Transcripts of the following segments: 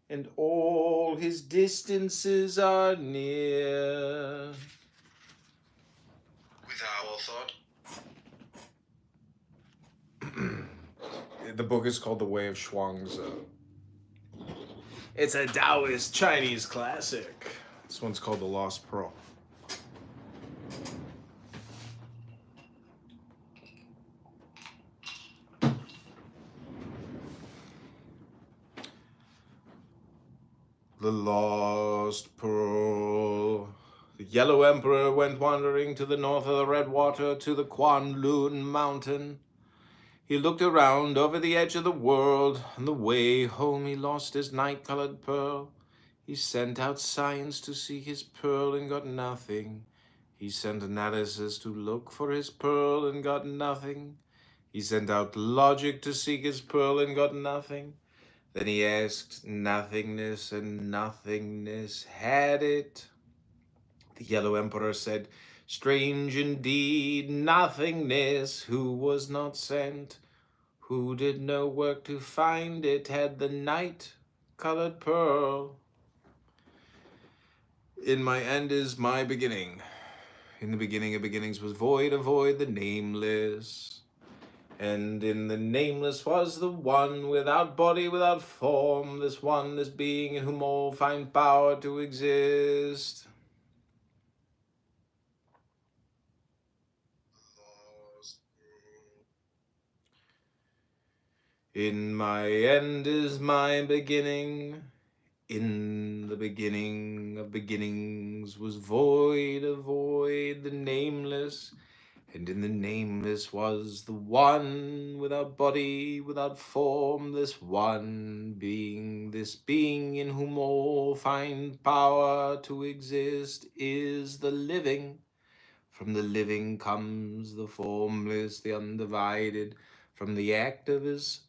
and all his distances are near. With our thought. The book is called The Way of Shuangzi. It's a Taoist Chinese classic. This one's called The Lost Pearl. The Lost Pearl. The Yellow Emperor went wandering to the north of the Red Water to the Kwanlun Mountain. He looked around over the edge of the world. On the way home he lost his night-colored pearl. He sent out science to seek his pearl and got nothing. He sent analysis to look for his pearl and got nothing. He sent out logic to seek his pearl and got nothing. Then he asked nothingness, and nothingness had it. The Yellow Emperor said, "Strange indeed, nothingness, who was not sent, who did no work to find it, had the night-colored pearl. In my end is my beginning. In the beginning of beginnings was void, a void, the nameless. And in the nameless was the one, without body, without form, this one, this being in whom all find power to exist." In my end is my beginning. In the beginning of beginnings was void, a void, the nameless. And in the nameless was the one, without body, without form, this one being, this being in whom all find power to exist, is the living. From the living comes the formless, the undivided. From the act of this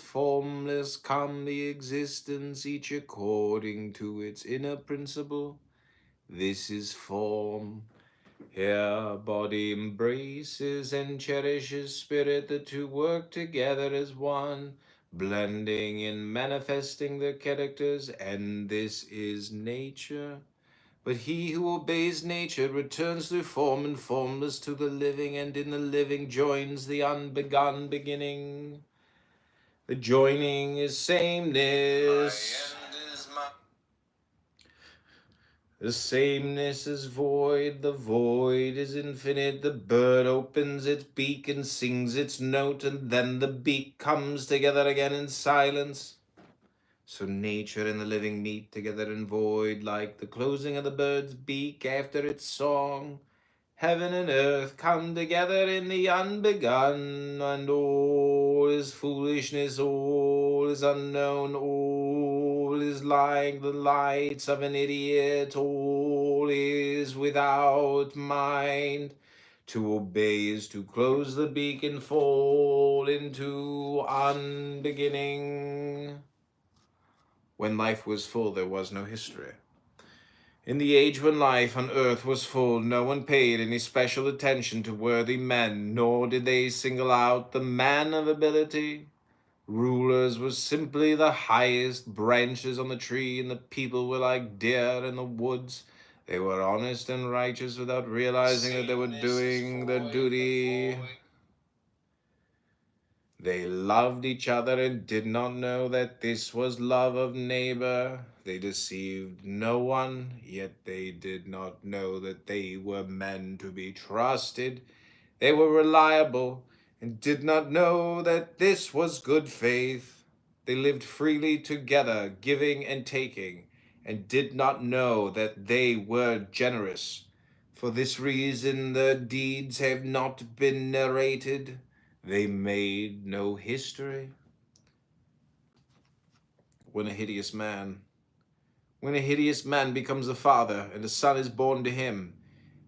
formless come the existence, each according to its inner principle. This is form. Here body embraces and cherishes spirit, the two work together as one, blending and manifesting their characters, and this is nature. But he who obeys nature returns through form and formless to the living, and in the living joins the unbegun beginning. The joining is sameness. The sameness is void, the void is infinite. The bird opens its beak and sings its note, and then the beak comes together again in silence. So nature and the living meet together in void, like the closing of the bird's beak after its song. Heaven and earth come together in the unbegun, and all is foolishness, all is unknown, all is like the lights of an idiot, all is without mind. To obey is to close the beak and fall into unbeginning. When life was full, there was no history. In the age when life on earth was full, no one paid any special attention to worthy men, nor did they single out the man of ability. Rulers were simply the highest branches on the tree, and the people were like deer in the woods. They were honest and righteous without realizing that they were doing their duty. They loved each other and did not know that this was love of neighbor. They deceived no one, yet they did not know that they were men to be trusted. They were reliable and did not know that this was good faith. They lived freely together, giving and taking, and did not know that they were generous. For this reason, their deeds have not been narrated. They made no history. When a hideous man becomes a father, and a son is born to him,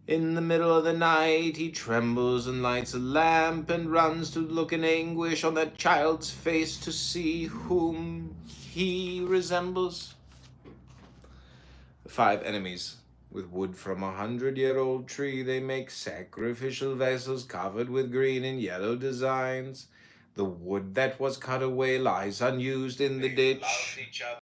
in the middle of the night he trembles and lights a lamp and runs to look in anguish on that child's face to see whom he resembles. The 5 enemies. With wood from 100-year-old tree, they make sacrificial vessels covered with green and yellow designs. The wood that was cut away lies unused in the ditch.